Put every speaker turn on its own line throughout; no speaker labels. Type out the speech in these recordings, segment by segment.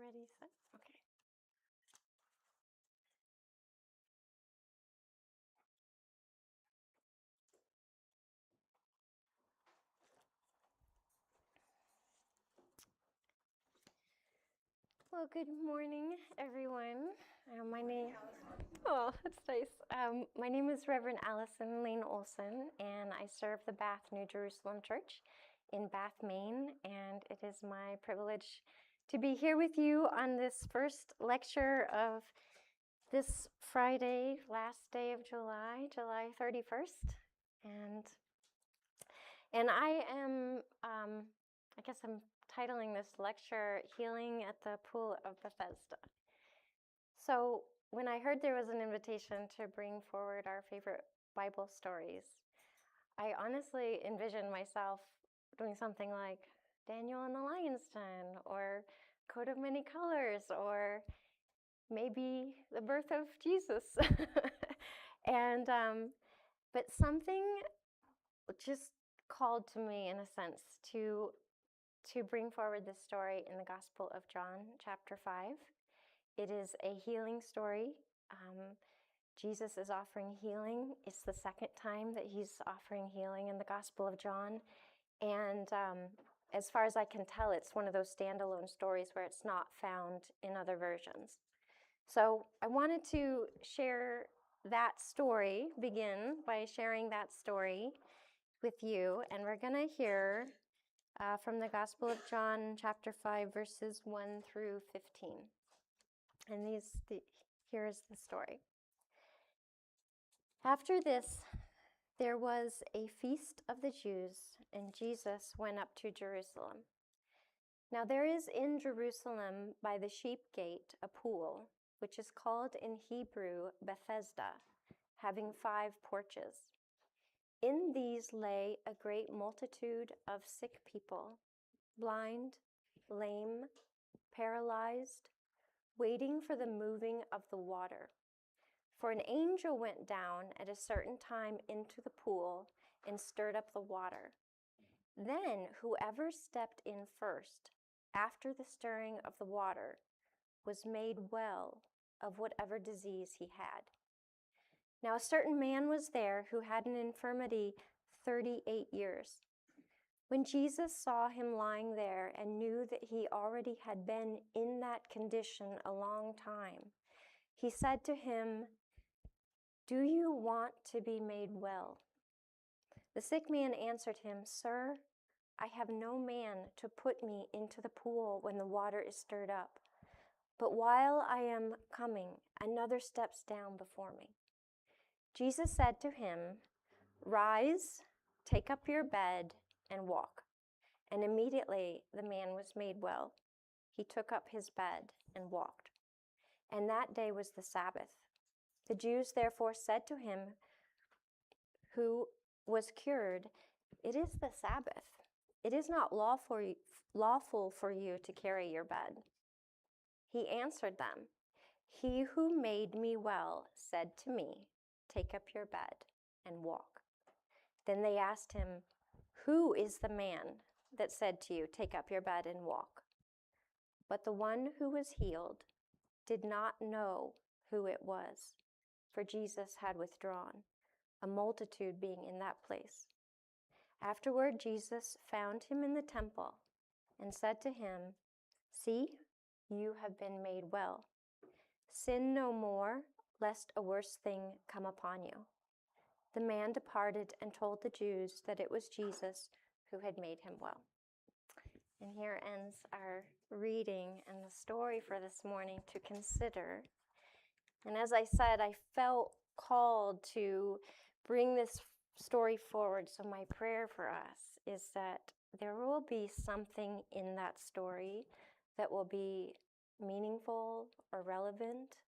Ready, set? Okay. Well, good morning, everyone. That's nice. My name is Reverend Alison Lane-Olsen, and I serve the Bath New Jerusalem Church in Bath, Maine, and it is my privilege to be here with you on this first lecture of this Friday, last day of July, July 31st. And I am, I guess I'm titling this lecture, Healing at the Pool of Bethesda. So when I heard there was an invitation to bring forward our favorite Bible stories, I honestly envisioned myself doing something like Daniel and the Lion's Den, or Coat of Many Colors, or maybe the birth of Jesus. But something just called to me, in a sense, to bring forward this story in the Gospel of John, chapter 5. It is a healing story. Jesus is offering healing. It's the second time that he's offering healing in the Gospel of John. And as far as I can tell, it's one of those standalone stories where it's not found in other versions. So I wanted to share that story, begin by sharing that story with you. And we're going to hear from the Gospel of John, chapter 5, verses 1 through 15. And here is the story. After this, there was a feast of the Jews, and Jesus went up to Jerusalem. Now there is in Jerusalem by the sheep gate a pool, which is called in Hebrew Bethesda, having 5 porches. In these lay a great multitude of sick people, blind, lame, paralyzed, waiting for the moving of the water. For an angel went down at a certain time into the pool and stirred up the water. Then whoever stepped in first, after the stirring of the water, was made well of whatever disease he had. Now a certain man was there who had an infirmity 38 years. When Jesus saw him lying there and knew that he already had been in that condition a long time, he said to him, "Do you want to be made well?" The sick man answered him, "Sir, I have no man to put me into the pool when the water is stirred up. But while I am coming, another steps down before me." Jesus said to him, "Rise, take up your bed, and walk." And immediately the man was made well. He took up his bed and walked. And that day was the Sabbath. The Jews therefore said to him who was cured, "It is the Sabbath. It is not lawful for you to carry your bed." He answered them, "He who made me well said to me, 'Take up your bed and walk.'" Then they asked him, "Who is the man that said to you, 'Take up your bed and walk'?" But the one who was healed did not know who it was, for Jesus had withdrawn, a multitude being in that place. Afterward, Jesus found him in the temple and said to him, "See, you have been made well. Sin no more, lest a worse thing come upon you." The man departed and told the Jews that it was Jesus who had made him well. And here ends our reading and the story for this morning to consider. And as I said, I felt called to bring this story forward. So my prayer for us is that there will be something in that story that will be meaningful or relevant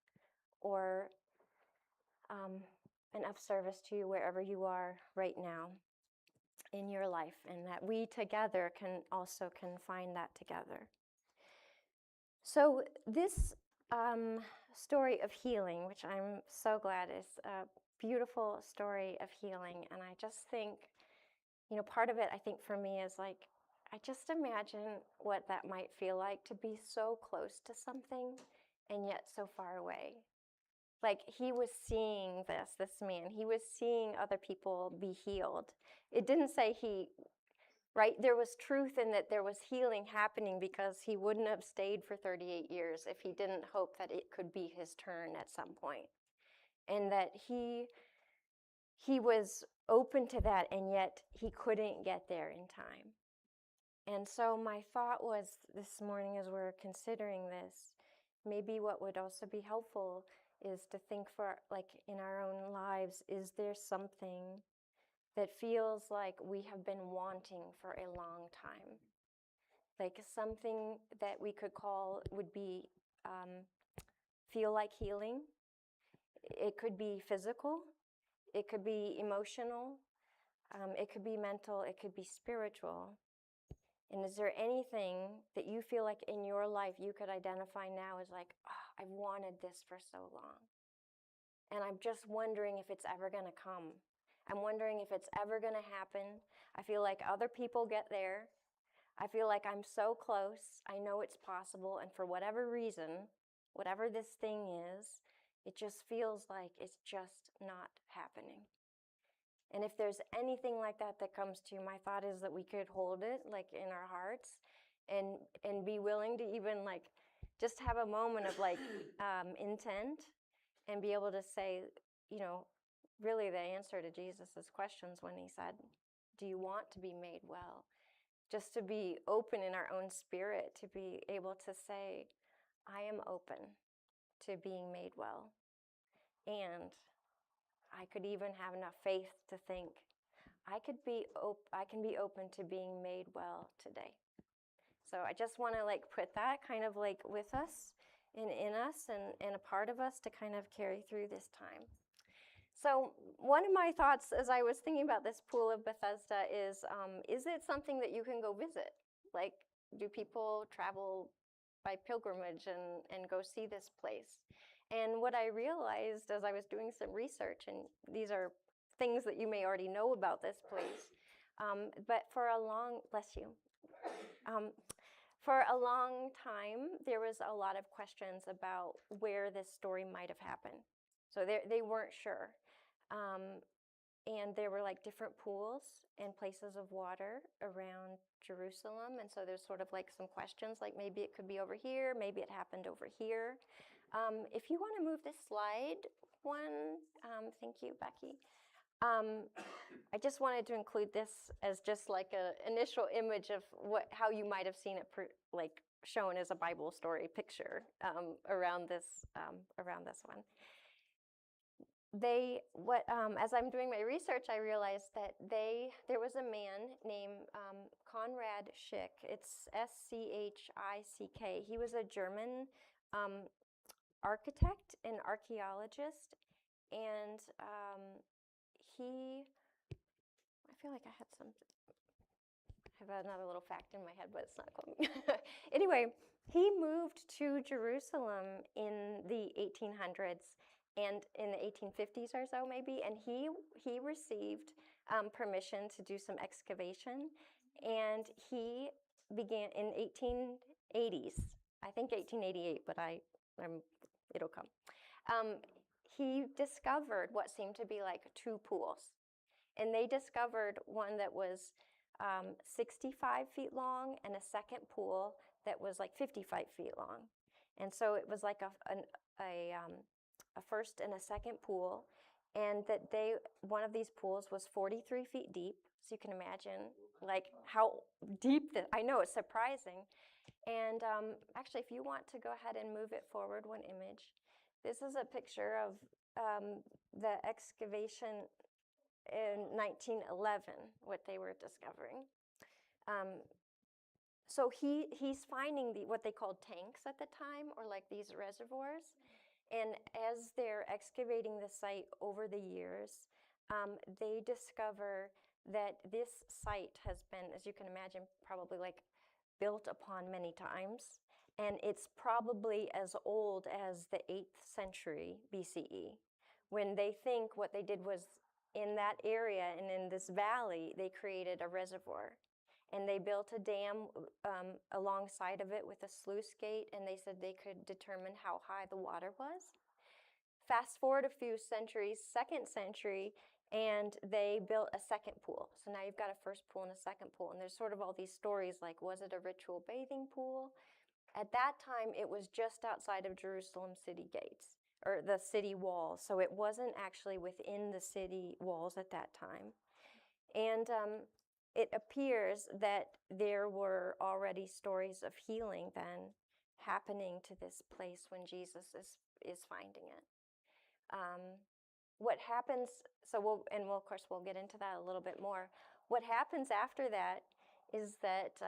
or an of service to you wherever you are right now in your life, and that we together can find that together. So this story of healing, which I'm so glad is a beautiful story of healing, and I just think, part of it I think for me is like I just imagine what that might feel like to be so close to something and yet so far away. Like he was seeing this man, he was seeing other people be healed. It didn't say right? There was truth in that there was healing happening because he wouldn't have stayed for 38 years if he didn't hope that it could be his turn at some point. And that he was open to that, and yet he couldn't get there in time. And so my thought was this morning as we're considering this, maybe what would also be helpful is to think for, like, in our own lives, is there something that feels like we have been wanting for a long time? Like something that we could call would be feel like healing. It could be physical. It could be emotional. It could be mental. It could be spiritual. And is there anything that you feel like in your life you could identify now as like, oh, I've wanted this for so long. And I'm just wondering if it's ever going to come. I'm wondering if it's ever going to happen. I feel like other people get there. I feel like I'm so close. I know it's possible. And for whatever reason, whatever this thing is, it just feels like it's just not happening. And if there's anything like that that comes to you, my thought is that we could hold it like in our hearts and be willing to even like just have a moment of like intent and be able to say, you know, really the answer to Jesus's questions when he said, do you want to be made well? Just to be open in our own spirit, to be able to say, I am open to being made well. And I could even have enough faith to think, I can be open to being made well today. So I just want to like put that kind of like with us and in us and a part of us to kind of carry through this time. So one of my thoughts as I was thinking about this pool of Bethesda is it something that you can go visit? Like, do people travel by pilgrimage and go see this place? And what I realized as I was doing some research, and these are things that you may already know about this place, but for a long, bless you, for a long time, there was a lot of questions about where this story might have happened. So they weren't sure. And there were like different pools and places of water around Jerusalem. And so there's sort of like some questions, like maybe it could be over here, maybe it happened over here. If you want to move this slide one, thank you, Becky. I just wanted to include this as just like an initial image of how you might have seen it like shown as a Bible story picture around this one. As I'm doing my research, I realized that there was a man named Conrad Schick. It's Schick. He was a German architect and archaeologist, and I feel like I have another little fact in my head, but it's not coming. Anyway, he moved to Jerusalem in the 1800s and in the 1850s or so maybe, and he received permission to do some excavation, and he began in 1880s, I think 1888, but it'll come. He discovered what seemed to be like two pools, and they discovered one that was 65 feet long and a second pool that was like 55 feet long. And so it was like a first and a second pool, and that one of these pools was 43 feet deep. So you can imagine like how deep I know, it's surprising. And actually, if you want to go ahead and move it forward one image, this is a picture of the excavation in 1911, what they were discovering. So he's finding what they called tanks at the time, or like these reservoirs. And as they're excavating the site over the years, they discover that this site has been, as you can imagine, probably like built upon many times. And it's probably as old as the 8th century BCE, when they think what they did was in that area and in this valley, they created a reservoir. and they built a dam alongside of it with a sluice gate, and they said they could determine how high the water was. Fast forward a few centuries, 2nd century, and they built a second pool. So now you've got a first pool and a second pool, and there's sort of all these stories like, was it a ritual bathing pool? At that time, it was just outside of Jerusalem city gates, or the city walls, so it wasn't actually within the city walls at that time. And it appears that there were already stories of healing then happening to this place when Jesus is finding it. What happens, of course we'll get into that a little bit more. What happens after that is that,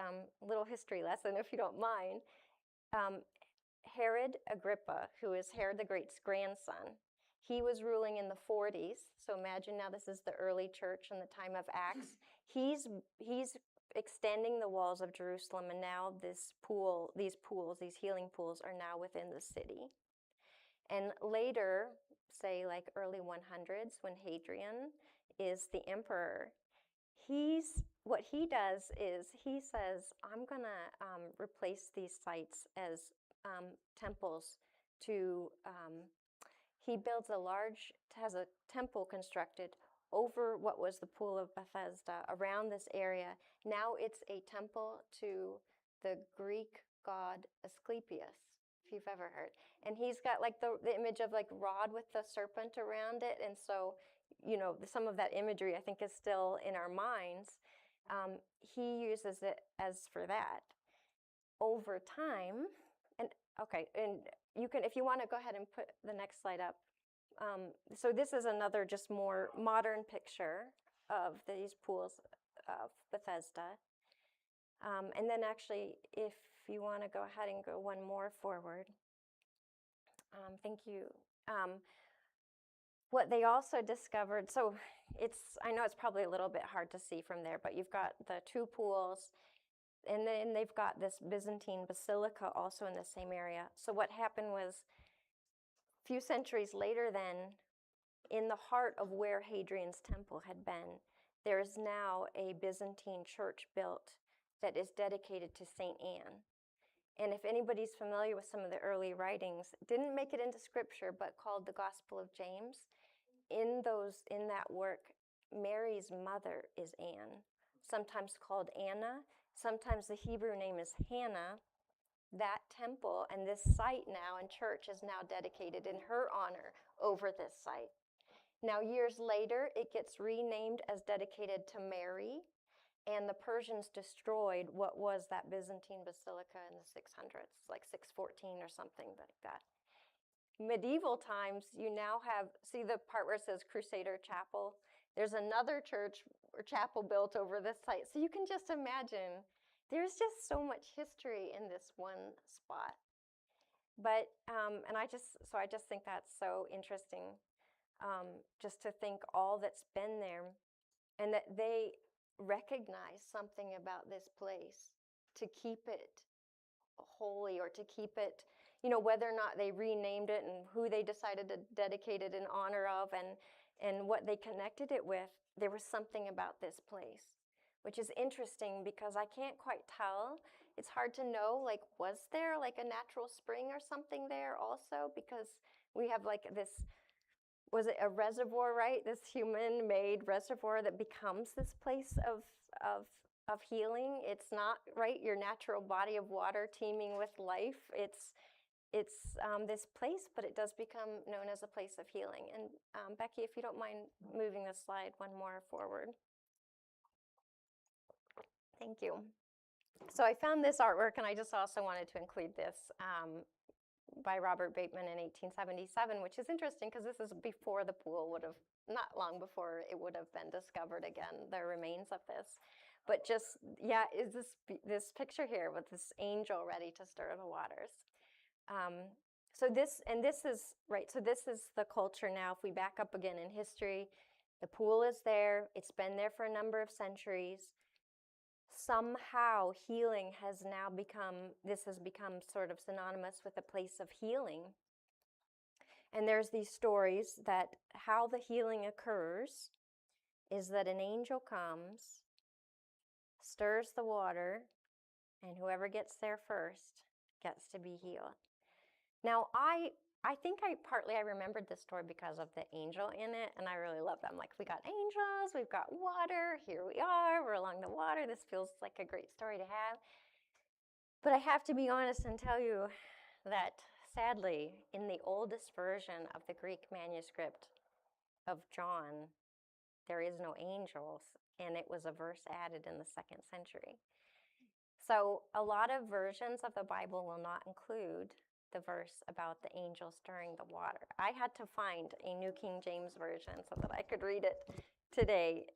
little history lesson if you don't mind, Herod Agrippa, who is Herod the Great's grandson, he was ruling in the 40s. So imagine now this is the early church in the time of Acts. He's extending the walls of Jerusalem, and now these healing pools are now within the city. And later, say like early 100s, when Hadrian is the emperor, what he does is he says, I'm going to replace these sites as temples to, he has a temple constructed over what was the Pool of Bethesda around this area. Now it's a temple to the Greek god Asclepius, if you've ever heard. And he's got like the image of like rod with the serpent around it. And so, some of that imagery I think is still in our minds. He uses it as for that. Over time, and you can, if you want to go ahead and put the next slide up. So this is another just more modern picture of these pools of Bethesda. And then actually, if you want to go ahead and go one more forward. Thank you. What they also discovered, so I know it's probably a little bit hard to see from there, but you've got the two pools, and then they've got this Byzantine basilica also in the same area. So what happened was, a few centuries later then, in the heart of where Hadrian's temple had been, there is now a Byzantine church built that is dedicated to St. Anne. And if anybody's familiar with some of the early writings, didn't make it into scripture, but called the Gospel of James, in that work, Mary's mother is Anne, sometimes called Anna. Sometimes the Hebrew name is Hannah. That temple and this site now and church is now dedicated in her honor over this site. Now, years later, it gets renamed as dedicated to Mary, and the Persians destroyed what was that Byzantine basilica in the 600s, like 614 or something like that. Medieval times, you now see the part where it says Crusader Chapel? There's another church or chapel built over this site. So you can just imagine, there's just so much history in this one spot. But, I just think that's so interesting, just to think all that's been there, and that they recognize something about this place to keep it holy, or to keep it, whether or not they renamed it and who they decided to dedicate it in honor of, and what they connected it with, there was something about this place, which is interesting because I can't quite tell. It's hard to know, like, was there like a natural spring or something there also? Because we have like this, was it a reservoir, right? This human-made reservoir that becomes this place of healing. It's not, right, your natural body of water teeming with life. It's this place, but it does become known as a place of healing. And Becky, if you don't mind moving the slide one more forward. Thank you. So I found this artwork, and I just also wanted to include this by Robert Bateman in 1877, which is interesting because this is before the pool not long before it would have been discovered again, the remains of this. But just, is this picture here with this angel ready to stir the waters. So this is the culture now. If we back up again in history, the pool is there. It's been there for a number of centuries. Somehow healing has become sort of synonymous with a place of healing. And there's these stories that how the healing occurs is that an angel comes, stirs the water, and whoever gets there first gets to be healed. Now, I think I remembered this story because of the angel in it, and I really love them. Like, we got angels, we've got water, here we are, we're along the water. This feels like a great story to have. But I have to be honest and tell you that, sadly, in the oldest version of the Greek manuscript of John, there is no angels, and it was a verse added in the 2nd century. So a lot of versions of the Bible will not include the verse about the angel stirring the water. I had to find a New King James Version so that I could read it today,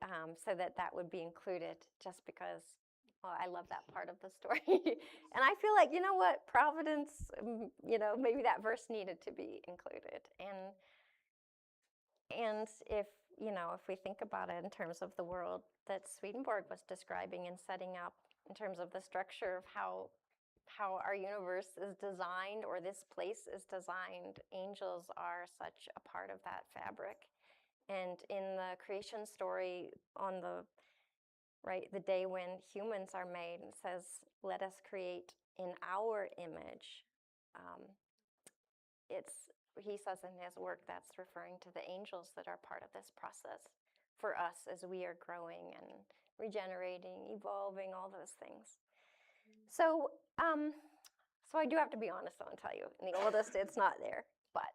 so that would be included, just because, well, I love that part of the story. And I feel like, you know what, Providence, maybe that verse needed to be included. And if we think about it in terms of the world that Swedenborg was describing and setting up, in terms of the structure of how our universe is designed, or this place is designed, angels are such a part of that fabric. And in the creation story, on the day when humans are made, it says, "Let us create in our image." He says in his work that's referring to the angels that are part of this process for us as we are growing and regenerating, evolving, all those things. So I do have to be honest though and tell you, in the oldest, it's not there. But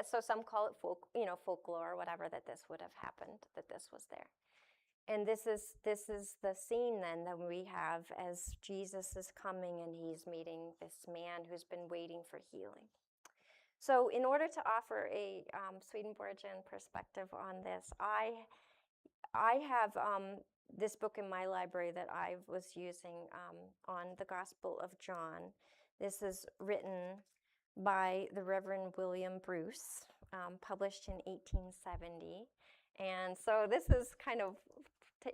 so some call it folklore or whatever, that this would have happened, that this was there. And this is the scene then that we have as Jesus is coming and he's meeting this man who's been waiting for healing. So in order to offer a Swedenborgian perspective on this, I have this book in my library that I was using on the Gospel of John. This is written by the Reverend William Bruce, published in 1870. And so this is kind of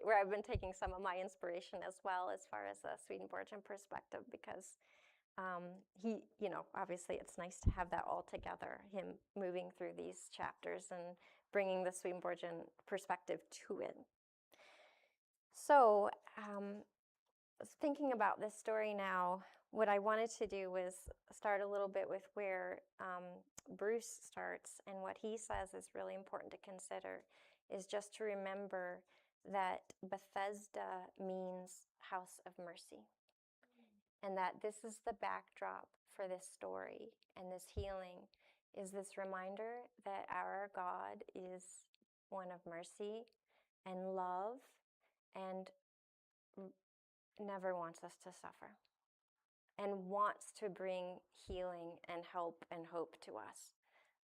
where I've been taking some of my inspiration as well, as far as a Swedenborgian perspective, because he, obviously it's nice to have that all together, him moving through these chapters and bringing the Swedenborgian perspective to it. So, thinking about this story now, what I wanted to do was start a little bit with where Bruce starts, and what he says is really important to consider is just to remember that Bethesda means house of mercy. And that this is the backdrop for this story, and this healing is this reminder that our God is one of mercy and love, and never wants us to suffer, and wants to bring healing and help and hope to us.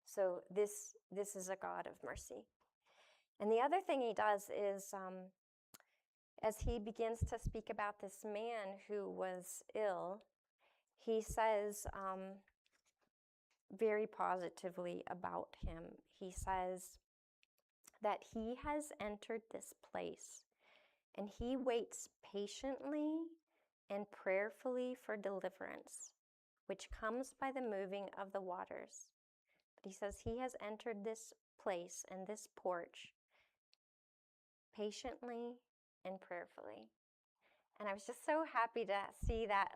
So this is a God of mercy. And the other thing he does is, as he begins to speak about this man who was ill, he says very positively about him. He says that he has entered this place, and he waits patiently and prayerfully for deliverance, which comes by the moving of the waters. But he says he has entered this place and this porch patiently and prayerfully. And I was just so happy to see that,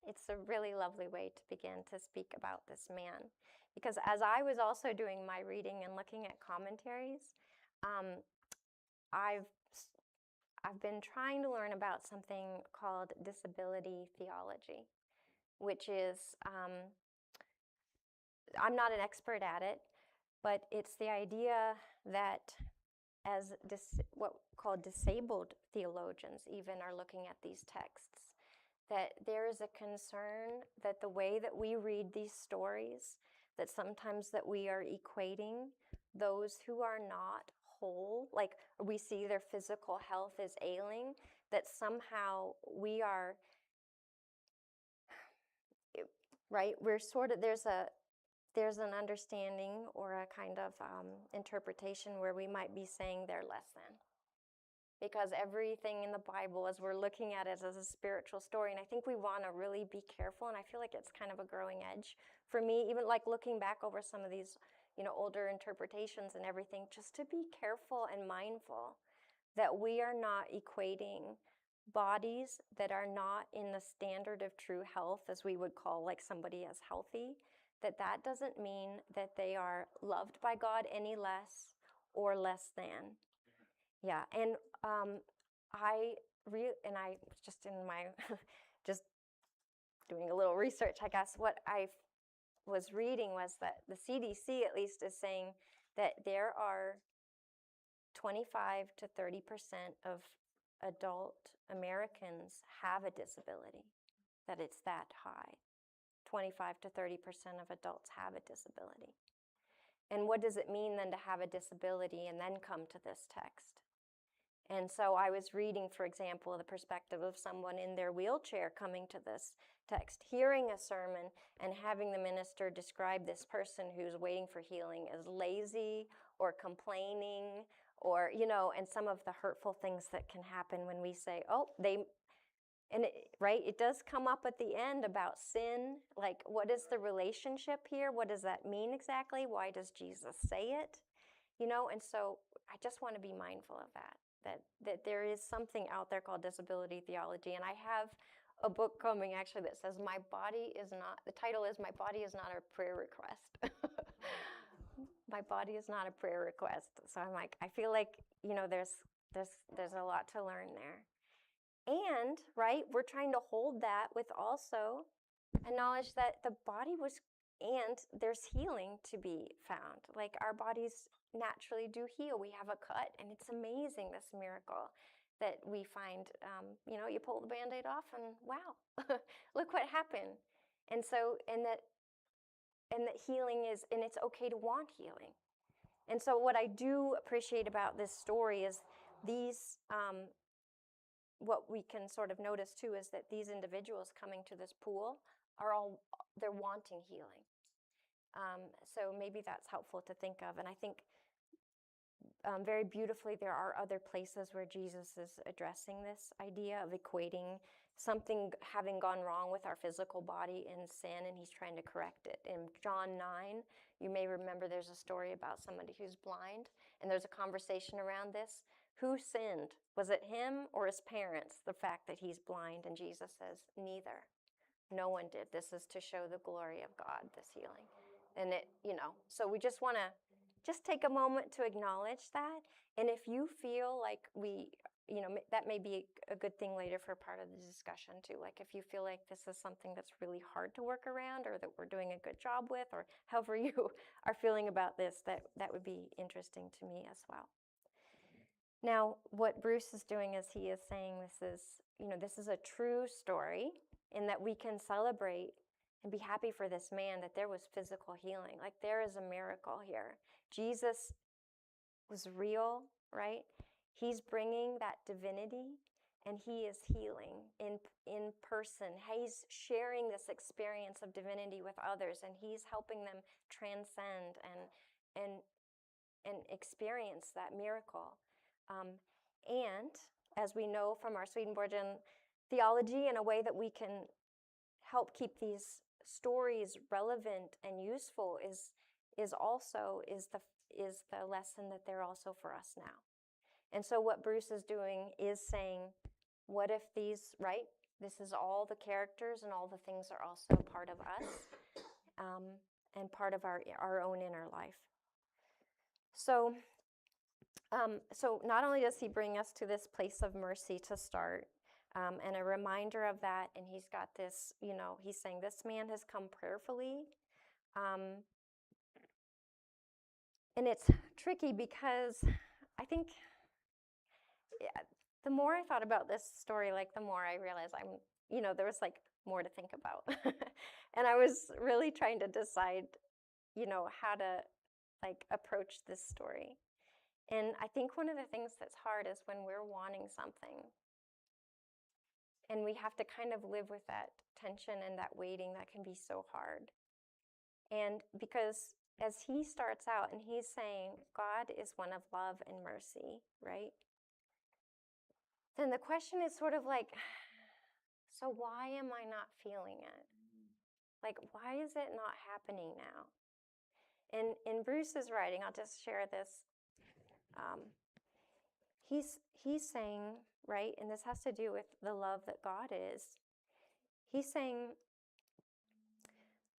it's a really lovely way to begin to speak about this man. Because as I was also doing my reading and looking at commentaries, I've been trying to learn about something called disability theology, which is, I'm not an expert at it, but it's the idea that as what called disabled theologians even are looking at these texts, that there is a concern that the way that we read these stories, that sometimes that we are equating those who are not whole, like we see their physical health is ailing, that somehow we are, right, we're sort of, there's an understanding or a kind of interpretation where we might be saying they're less than. Because everything in the Bible, as we're looking at it as a spiritual story, and I think we want to really be careful, and I feel like it's kind of a growing edge for me, even like looking back over some of these, older interpretations and everything, just to be careful and mindful that we are not equating bodies that are not in the standard of true health, as we would call like somebody as healthy, that doesn't mean that they are loved by God any less or less than. Yeah, and I just in my just doing a little research, I guess what I was reading was that the CDC at least is saying that there are 25 to 30% of adult Americans have a disability, that it's that high. 25 to 30% of adults have a disability. And what does it mean then to have a disability and then come to this text? And so I was reading, for example, the perspective of someone in their wheelchair coming to this text, hearing a sermon and having the minister describe this person who's waiting for healing as lazy or complaining or, and some of the hurtful things that can happen when we say, right? It does come up at the end about sin. Like, what is the relationship here? What does that mean exactly? Why does Jesus say it? And so I just want to be mindful of that there is something out there called disability theology. And I have a book coming actually that says the title is My Body is Not a Prayer Request. My body is not a prayer request. So I'm like, I feel like, there's a lot to learn there. And, right, we're trying to hold that with also a knowledge that the body and there's healing to be found. Like, our bodies naturally do heal. We have a cut, and it's amazing, this miracle that we find. You pull the Band-Aid off, and wow, look what happened. And so, and that healing is, and it's okay to want healing. And so what I do appreciate about this story is these, what we can sort of notice too is that these individuals coming to this pool they're wanting healing. So maybe that's helpful to think of. And I think very beautifully there are other places where Jesus is addressing this idea of equating something having gone wrong with our physical body in sin, and he's trying to correct it. In John 9, you may remember there's a story about somebody who's blind, and there's a conversation around this. Who sinned? Was it him or his parents, the fact that he's blind? And Jesus says, neither. No one did. This is to show the glory of God, this healing. And so we just want to just take a moment to acknowledge that. And if you feel like that may be a good thing later for part of the discussion too. Like if you feel like this is something that's really hard to work around or that we're doing a good job with, or however you are feeling about this, that would be interesting to me as well. Now, what Bruce is doing is he is saying this is a true story in that we can celebrate and be happy for this man that there was physical healing. Like there is a miracle here. Jesus was real, right? He's bringing that divinity and he is healing in person. He's sharing this experience of divinity with others, and he's helping them transcend and experience that miracle. And as we know from our Swedenborgian theology, in a way that we can help keep these stories relevant and useful is the lesson that they're also for us now. And so what Bruce is doing is saying, what if these, right? This is all the characters and all the things are also part of us and part of our own inner life. So not only does he bring us to this place of mercy to start, and a reminder of that, and he's got this, he's saying this man has come prayerfully. And it's tricky because I think the more I thought about this story, like the more I realized there was like more to think about. And I was really trying to decide, how to like approach this story. And I think one of the things that's hard is when we're wanting something and we have to kind of live with that tension and that waiting, that can be so hard. And because as he starts out and he's saying, God is one of love and mercy, right? Then the question is sort of like, so why am I not feeling it? Like, why is it not happening now? And in Bruce's writing, I'll just share this. he's saying, right, and this has to do with the love that God is. He's saying,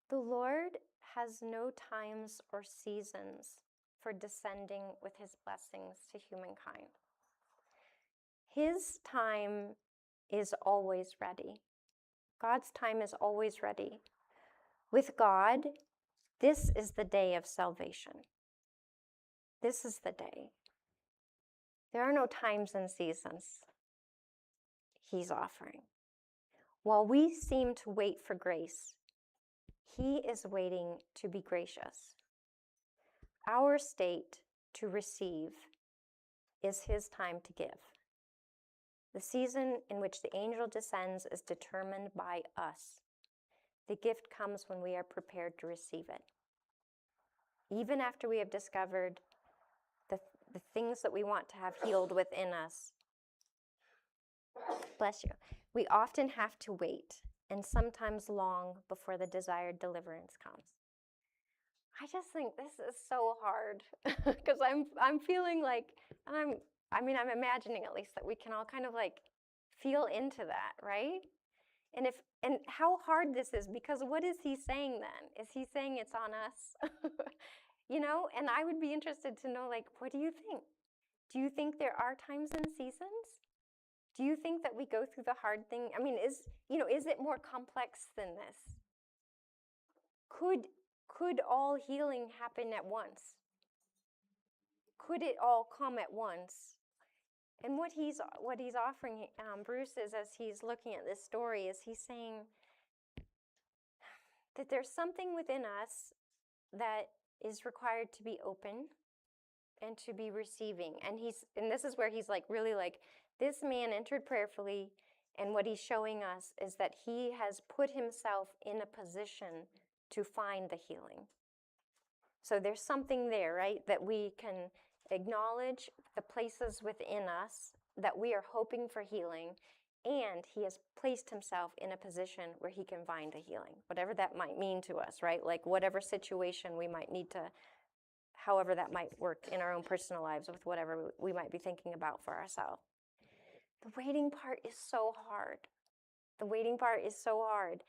the Lord has no times or seasons for descending with his blessings to humankind. His time is always ready. God's time is always ready. With God, this is the day of salvation. This is the day. There are no times and seasons he's offering. While we seem to wait for grace, he is waiting to be gracious. Our state to receive is his time to give. The season in which the angel descends is determined by us. The gift comes when we are prepared to receive it. Even after we have discovered the things that we want to have healed within us, bless you, we often have to wait, and sometimes long, before the desired deliverance comes. I just think this is so hard because I'm feeling like, I'm imagining at least that we can all kind of like feel into that, right? And how hard this is, because what is he saying then? Is he saying it's on us? And I would be interested to know, like, what do you think? Do you think there are times and seasons? Do you think that we go through the hard thing? I mean, is it more complex than this? Could all healing happen at once? Could it all come at once? And what he's offering Bruce is, as he's looking at this story, is he's saying that there's something within us that is required to be open and to be receiving. And this is where he's like, really like, this man entered prayerfully, and what he's showing us is that he has put himself in a position to find the healing. So there's something there, right, that we can acknowledge the places within us that we are hoping for healing, and he has placed himself in a position where he can find the healing, whatever that might mean to us, right? Like whatever situation we might need to, however that might work in our own personal lives with whatever we might be thinking about for ourselves. The waiting part is so hard. The waiting part is so hard.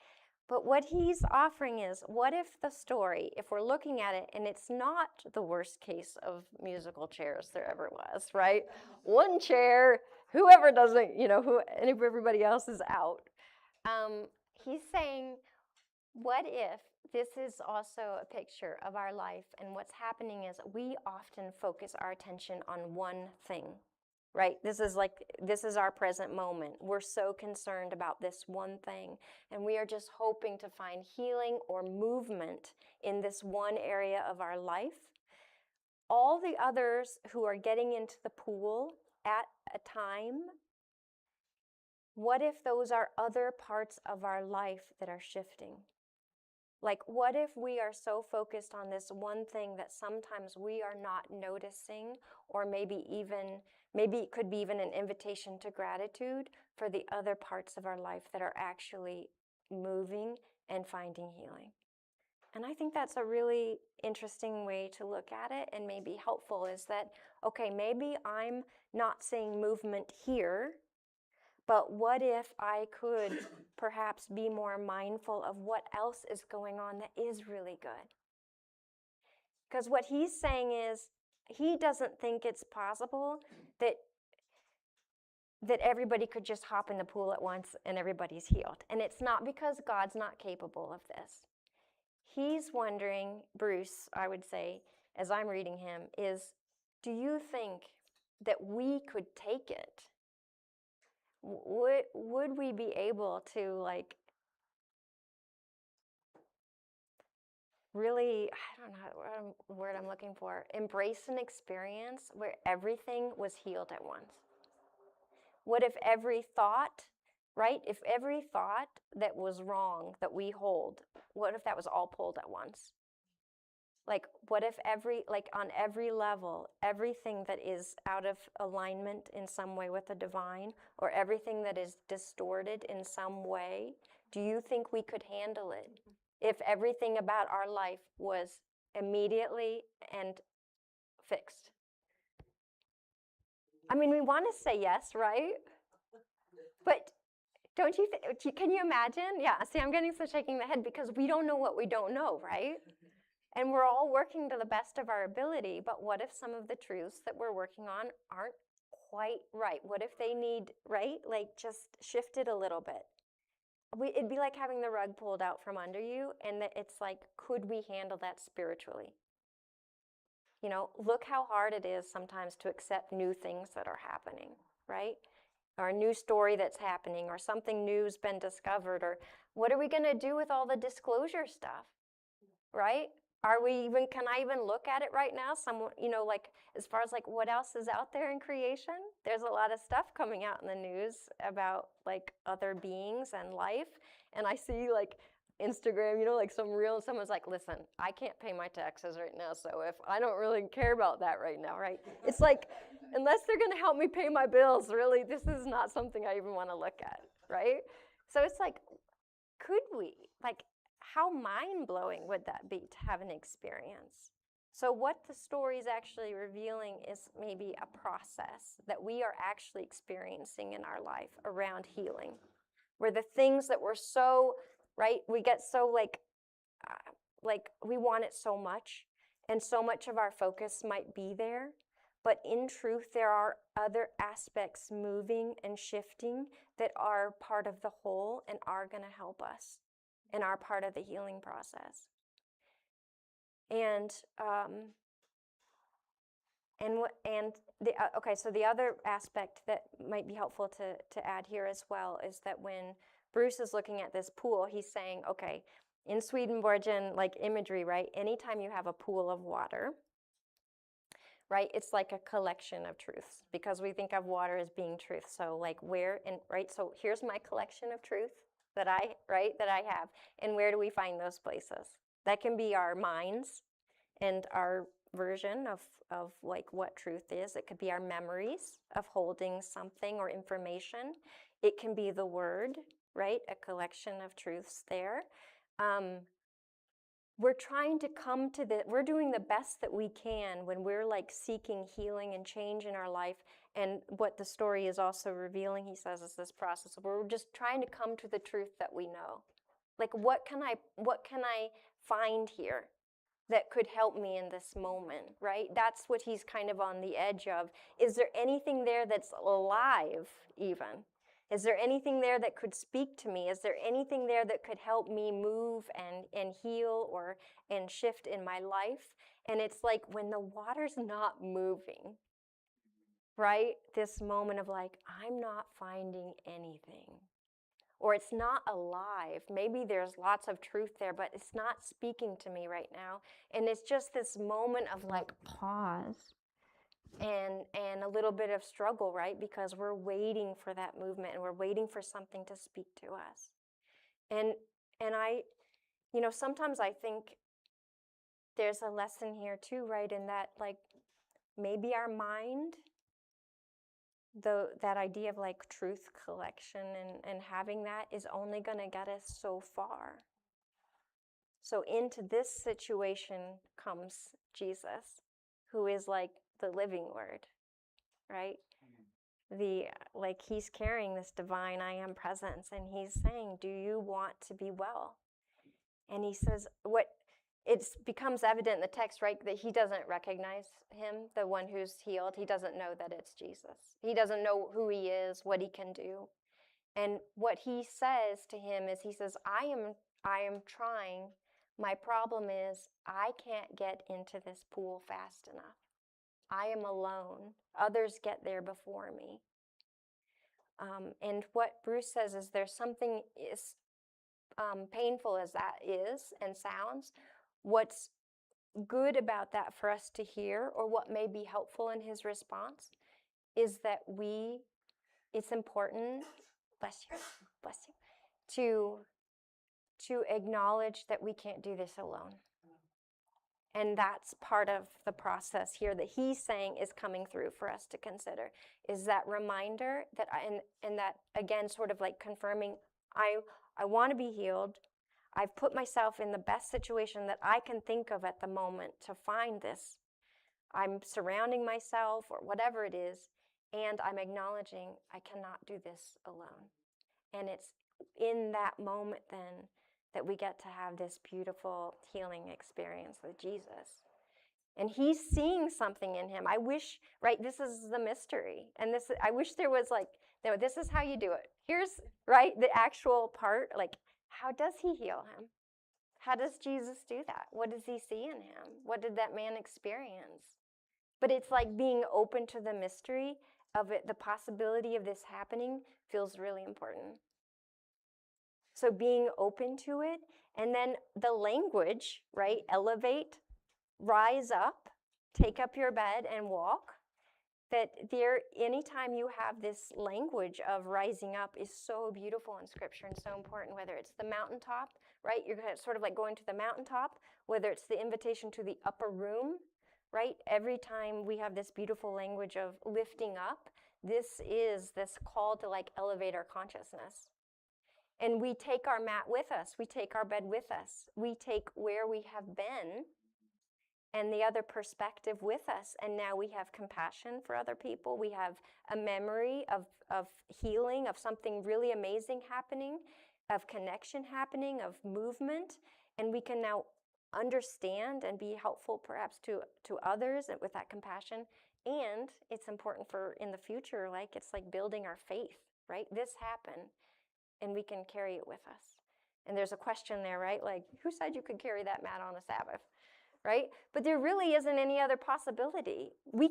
But what he's offering is, what if the story, if we're looking at it, and it's not the worst case of musical chairs there ever was, right? One chair, whoever doesn't, everybody else is out. He's saying, what if this is also a picture of our life, and what's happening is we often focus our attention on one thing. Right? This is our present moment. We're so concerned about this one thing, and we are just hoping to find healing or movement in this one area of our life. All the others who are getting into the pool at a time, what if those are other parts of our life that are shifting? Like, what if we are so focused on this one thing that sometimes we are not noticing, or maybe it could be even an invitation to gratitude for the other parts of our life that are actually moving and finding healing. And I think that's a really interesting way to look at it, and maybe helpful, is that, okay, maybe I'm not seeing movement here, but what if I could perhaps be more mindful of what else is going on that is really good? Because what he's saying is, he doesn't think it's possible that everybody could just hop in the pool at once and everybody's healed. And it's not because God's not capable of this. He's wondering, Bruce, I would say, as I'm reading him, is, do you think that we could take it? Would we be able to, like, really, I don't know what word I'm looking for, embrace an experience where everything was healed at once? What if every thought, right? If every thought that was wrong that we hold, what if that was all pulled at once? Like, what if on every level, everything that is out of alignment in some way with the divine, or everything that is distorted in some way, do you think we could handle it if everything about our life was immediately and fixed? I mean, we want to say yes, right? But don't you can you imagine? Yeah, see, I'm getting some shaking the head because we don't know what we don't know, right? And we're all working to the best of our ability, but what if some of the truths that we're working on aren't quite right? What if they need, right? Like just shifted a little bit. It'd be like having the rug pulled out from under you, and that it's like, could we handle that spiritually? You know, look how hard it is sometimes to accept new things that are happening, right? Or a new story that's happening, or something new's been discovered, or what are we going to do with all the disclosure stuff, right? Can I even look at it right now? Someone, like as far as like what else is out there in creation? There's a lot of stuff coming out in the news about like other beings and life. And I see like Instagram, like someone's like, listen, I can't pay my taxes right now, so if I don't really care about that right now, right? It's like, unless they're going to help me pay my bills, really, this is not something I even want to look at, right? So it's like, could we? Like, how mind-blowing would that be to have an experience? So what the story is actually revealing is maybe a process that we are actually experiencing in our life around healing, where the things that were so, right, we get so like we want it so much, and so much of our focus might be there, but in truth, there are other aspects moving and shifting that are part of the whole and are going to help us and are part of the healing process. So the other aspect that might be helpful to add here as well is that when Bruce is looking at this pool, he's saying, okay, in Swedenborgian like imagery, right? Anytime you have a pool of water, right, it's like a collection of truths, because we think of water as being truth. So like so here's my collection of truth that I have, and where do we find those places? That can be our minds and our version of like what truth is. It could be our memories of holding something or information. It can be the word, right? A collection of truths there. We're trying to we're doing the best that we can when we're like seeking healing and change in our life. And what the story is also revealing, he says, is this process where we're just trying to come to the truth that we know. Like, what can I find here that could help me in this moment, right? That's what he's kind of on the edge of. Is there anything there that's alive even? Is there anything there that could speak to me? Is there anything there that could help me move and heal and shift in my life? And it's like when the water's not moving, right? This moment of like, I'm not finding anything. Or it's not alive. Maybe there's lots of truth there, but it's not speaking to me right now. And it's just this moment of like pause and a little bit of struggle, right? Because we're waiting for that movement, and we're waiting for something to speak to us. And I, sometimes I think there's a lesson here too, right? In that, like, maybe our mind, that idea of like truth collection and having that is only going to get us so far. So into this situation comes Jesus, who is like the living word, right? He's carrying this divine I am presence, and he's saying, do you want to be well? And he says, it becomes evident in the text, right, that he doesn't recognize him, the one who's healed. He doesn't know that it's Jesus. He doesn't know who he is, what he can do. And what he says to him is, he says, I am trying. My problem is I can't get into this pool fast enough. I am alone. Others get there before me. And what Bruce says is, there's something is painful as that is and sounds. What's good about that for us to hear, or what may be helpful in his response, is that it's important, bless you, to acknowledge that we can't do this alone. And that's part of the process here that he's saying is coming through for us to consider, is that reminder that, and that again, sort of like confirming, I want to be healed. I've put myself in the best situation that I can think of at the moment to find this. I'm surrounding myself, or whatever it is, and I'm acknowledging I cannot do this alone. And it's in that moment then that we get to have this beautiful healing experience with Jesus. And he's seeing something in him. I wish, right, this is the mystery. And I wish there was like, no, this is how you do it. Here's, right, the actual part, like, how does he heal him? How does Jesus do that? What does he see in him? What did that man experience? But it's like being open to the mystery of it. The possibility of this happening feels really important. So being open to it, and then the language, right? Elevate, rise up, take up your bed and walk. That anytime you have this language of rising up is so beautiful in Scripture and so important, whether it's the mountaintop, right? You're sort of like going to the mountaintop, whether it's the invitation to the upper room, right? Every time we have this beautiful language of lifting up, this is this call to like elevate our consciousness. And we take our mat with us. We take our bed with us. We take where we have been and the other perspective with us. And now we have compassion for other people. We have a memory of healing, of something really amazing happening, of connection happening, of movement. And we can now understand and be helpful perhaps to others with that compassion. And it's important for in the future, like it's like building our faith, right? This happened and we can carry it with us. And there's a question there, right? Like, who said you could carry that mat on a Sabbath? Right? But there really isn't any other possibility. You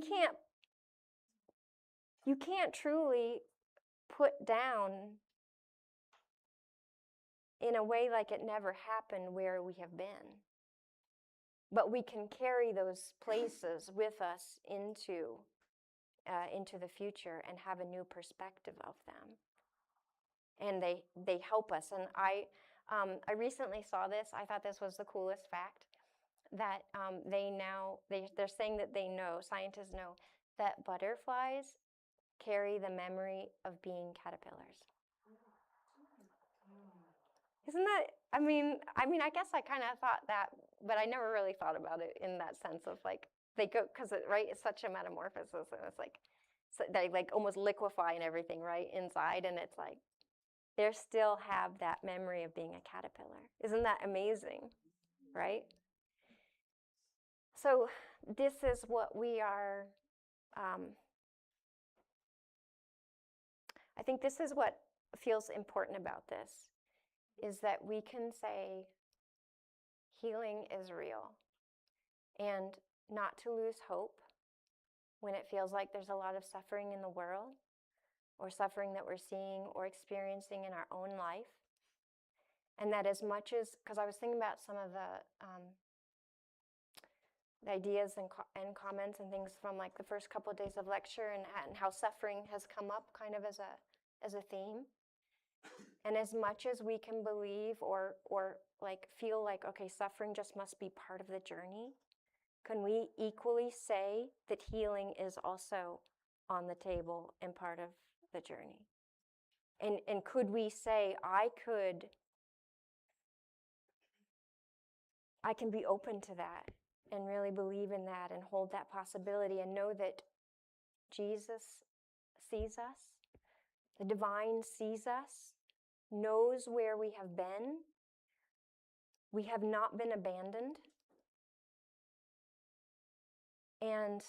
can't truly put down in a way like it never happened where we have been. But we can carry those places with us into the future and have a new perspective of them. And they help us. And I recently saw this. I thought this was the coolest fact. That they're saying that they know, scientists know, that butterflies carry the memory of being caterpillars. Isn't that, I mean, I guess I kind of thought that, but I never really thought about it in that sense of like, they go, because right, it's such a metamorphosis, and it's like, so they like almost liquefy and everything, right, inside, and it's like, they still have that memory of being a caterpillar. Isn't that amazing, right? So this is what we are, I think this is what feels important about this, is that we can say healing is real and not to lose hope when it feels like there's a lot of suffering in the world or suffering that we're seeing or experiencing in our own life. And that as much as, because I was thinking about some of the ideas and comments and things from like the first couple of days of lecture and how suffering has come up kind of as a theme. And as much as we can believe or like feel like, okay, suffering just must be part of the journey, can we equally say that healing is also on the table and part of the journey? And could we say, I can be open to that and really believe in that and hold that possibility and know that Jesus sees us, the divine sees us, knows where we have been. We have not been abandoned. And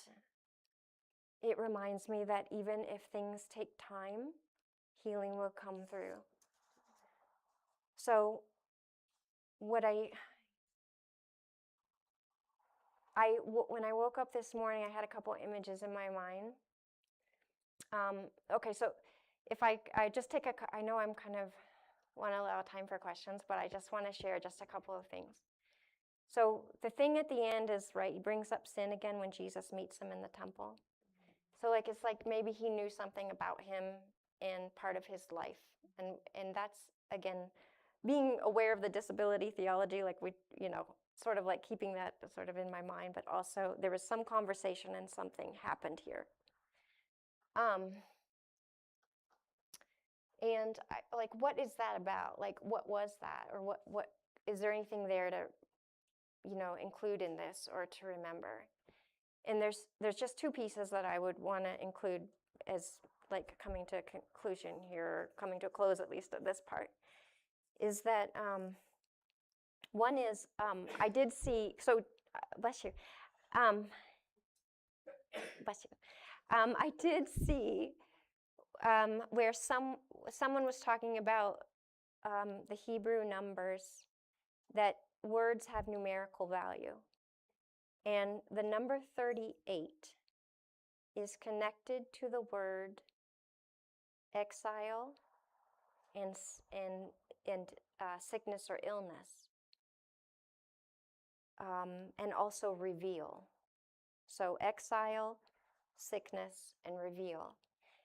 it reminds me that even if things take time, healing will come through. So what when I woke up this morning, I had a couple images in my mind. Okay, so if I just take I know I'm kind of want to allow time for questions, but I just want to share just a couple of things. So the thing at the end is, right, he brings up sin again when Jesus meets him in the temple. So like it's like maybe he knew something about him and part of his life. And that's, again, being aware of the disability theology, like we, sort of like keeping that sort of in my mind, but also there was some conversation and something happened here. And like, what is that about? Like, what was that? Or what is there anything there to, include in this or to remember? And there's just two pieces that I would want to include as like coming to a conclusion here, coming to a close at least of this part, is that one is I did see, so bless you, bless you. I did see where someone was talking about the Hebrew numbers, that words have numerical value. And the number 38 is connected to the word exile and sickness or illness, and also reveal. So exile, sickness, and reveal.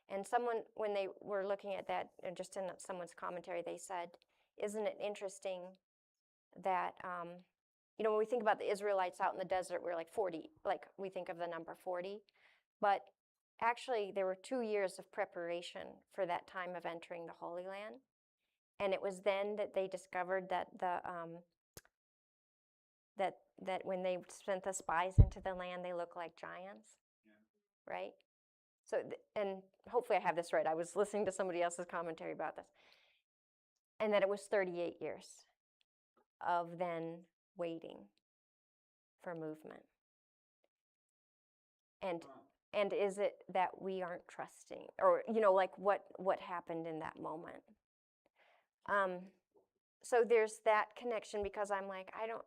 And someone, when they were looking at that, and just in someone's commentary, they said, isn't it interesting that, when we think about the Israelites out in the desert, we're like 40, like we think of the number 40. But actually, there were 2 years of preparation for that time of entering the Holy Land. And it was then that they discovered that that when they sent the spies into the land, they looked like giants, right? So, and hopefully I have this right. I was listening to somebody else's commentary about this. And that it was 38 years of then waiting for movement. And is it that we aren't trusting? Or, like what happened in that moment? So there's that connection, because I'm like, I don't,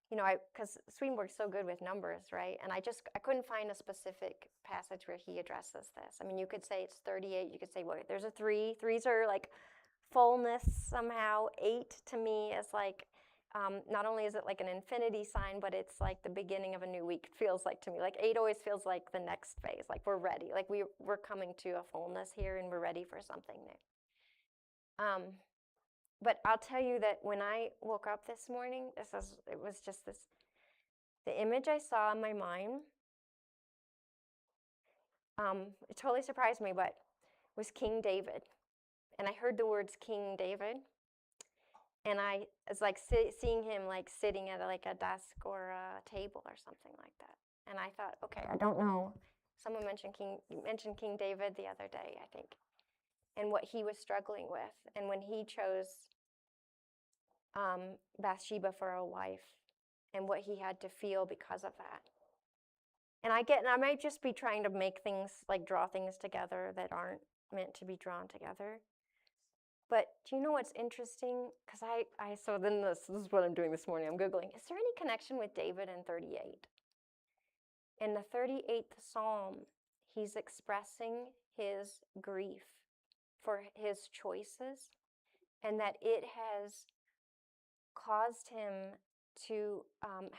because Swedenborg's so good with numbers, right? And I couldn't find a specific passage where he addresses this. I mean, you could say it's 38. You could say, well, there's a 3. 3s are like fullness somehow. 8 to me is like, not only is it like an infinity sign, but it's like the beginning of a new week. It feels like to me. Like 8 always feels like the next phase. Like we're ready. Like we're coming to a fullness here, and we're ready for something new. But I'll tell you that when I woke up this morning, it was just this, the image I saw in my mind, it totally surprised me, but was King David. And I heard the words King David, and I was like seeing him like sitting at like a desk or a table or something like that. And I thought, okay, I don't know. Someone mentioned King David the other day, I think, and what he was struggling with, and when he chose Bathsheba for a wife, and what he had to feel because of that. And I might just be trying to make things, like draw things together that aren't meant to be drawn together. But do you know what's interesting? Because so then this is what I'm doing this morning. I'm Googling, is there any connection with David in 38? In the 38th Psalm, he's expressing his grief for his choices, and that it has caused him to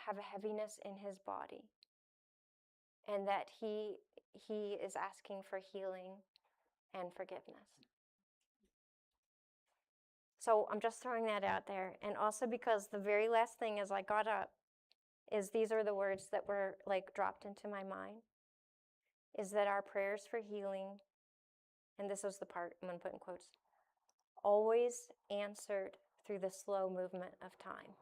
have a heaviness in his body, and that he is asking for healing and forgiveness. So I'm just throwing that out there. And also because the very last thing as I got up is these are the words that were like dropped into my mind, is that our prayers for healing, and this was the part I'm going to put in quotes, always answered through the slow movement of time.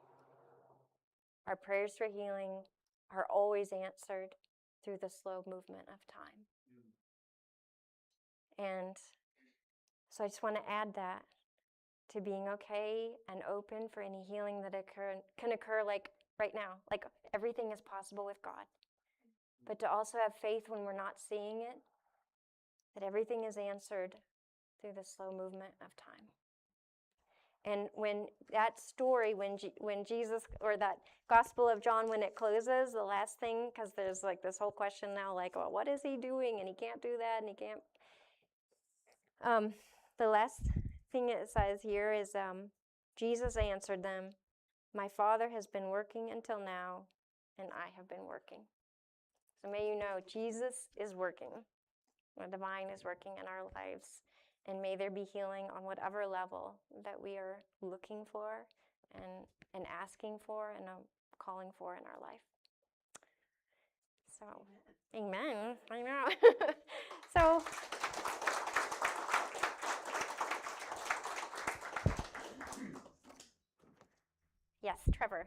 Our prayers for healing are always answered through the slow movement of time. And so I just want to add that to being okay and open for any healing that can occur like right now. Like everything is possible with God. But to also have faith when we're not seeing it, that everything is answered through the slow movement of time. And when that story, when Jesus, or that Gospel of John, when it closes, the last thing, because there's like this whole question now, like, well, what is he doing? And he can't do that, and he can't. The last thing it says here is, Jesus answered them, my Father has been working until now, and I have been working. So may you know, Jesus is working. The divine is working in our lives. And may there be healing on whatever level that we are looking for and asking for and calling for in our life. So, amen. I know. So, yes, Trevor.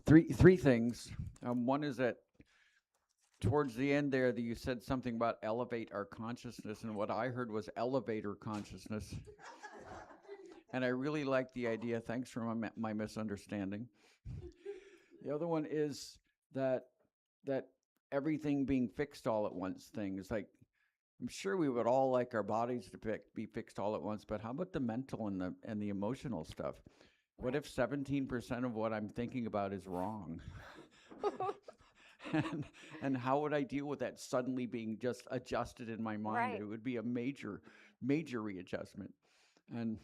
three things. One is that towards the end there, that you said something about elevate our consciousness, and what I heard was elevator consciousness. And I really like the idea. Thanks for my misunderstanding. The other one is that everything being fixed all at once thing is like, I'm sure we would all like our bodies to be fixed all at once, but how about the mental and the emotional stuff? What if 17% of what I'm thinking about is wrong? and how would I deal with that suddenly being just adjusted in my mind?
Right.
It would be a major readjustment. And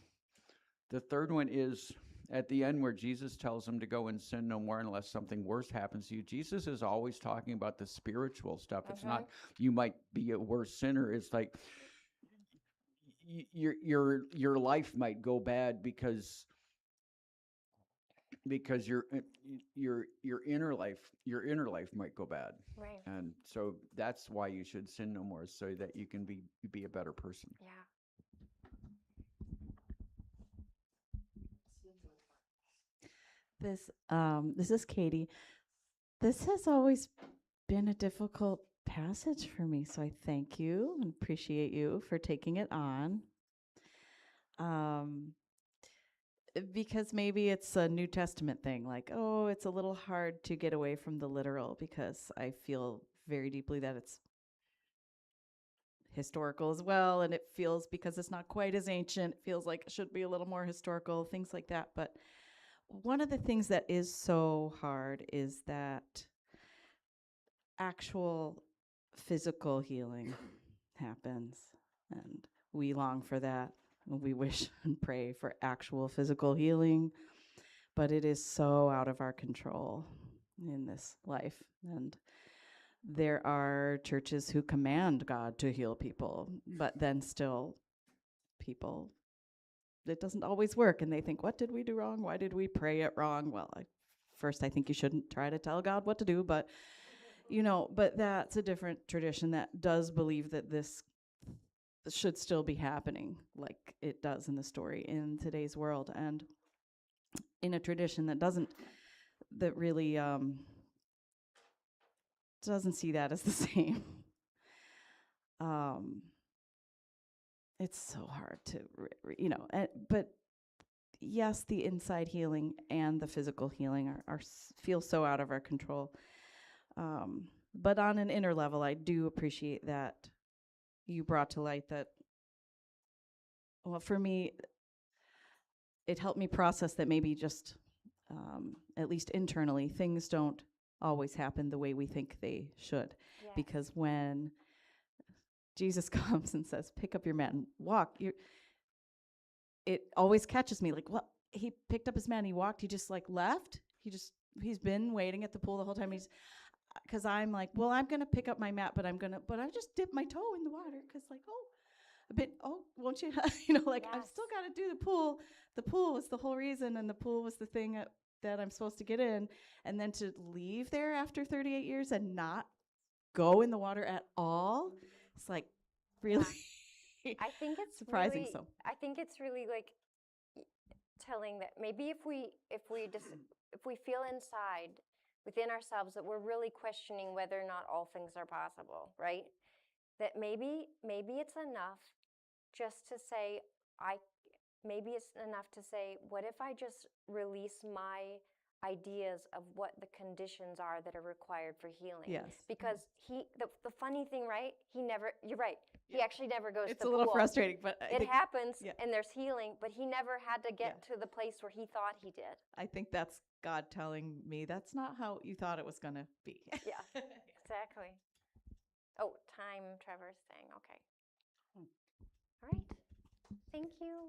the third one is at the end where Jesus tells them to go and sin no more unless something worse happens to you. Jesus is always talking about the spiritual stuff. It's not you might be a worse sinner. It's like your life might go bad because your inner life might go bad.
Right.
And so that's why you should sin no more, so that you can be a better person.
Yeah.
This is Katie. This has always been a difficult passage for me, so I thank you and appreciate you for taking it on. Because maybe it's a New Testament thing, like, oh, it's a little hard to get away from the literal, because I feel very deeply that it's historical as well, and it feels, because it's not quite as ancient, it feels like it should be a little more historical, things like that. But one of the things that is so hard is that actual physical healing happens, and we long for that. We wish and pray for actual physical healing, but it is so out of our control in this life. And there are churches who command God to heal people, but then still people, it doesn't always work, and they think, what did we do wrong? Why did we pray it wrong? Well, first I think you shouldn't try to tell God what to do, but but that's a different tradition that does believe that this should still be happening like it does in the story in today's world, and in a tradition that really doesn't see that as the same. It's so hard to, but yes, the inside healing and the physical healing feel so out of our control. But on an inner level, I do appreciate that you brought to light that, well, for me, it helped me process that maybe just, at least internally, things don't always happen the way we think they should.
Yes.
Because when Jesus comes and says, pick up your mat and walk, it always catches me, like, what? He picked up his mat and he walked, he just like left? He's been waiting at the pool the whole time. Because I'm like, well, I'm going to pick up my mat, but I just dip my toe in the water, because like, won't you? Like,
Yes.
I've still got to do the pool. The pool was the whole reason, and the pool was the thing that I'm supposed to get in. And then to leave there after 38 years and not go in the water at all, it's like, really?
I think it's
surprising.
Really,
so
I think it's really like telling that maybe if we feel inside within ourselves that we're really questioning whether or not all things are possible, right? That maybe it's enough just to say, what if I just release my ideas of what the conditions are that are required for healing?
Yes.
Because the funny thing, right? You're right. He actually never goes to the pool.
It's a little frustrating, but
it happens,
yeah.
And there's healing, but he never had to get to the place where he thought he did.
I think that's God telling me that's not how you thought it was going to be.
Yeah, exactly. Oh, time, Trevor's saying, okay. All right. Thank you.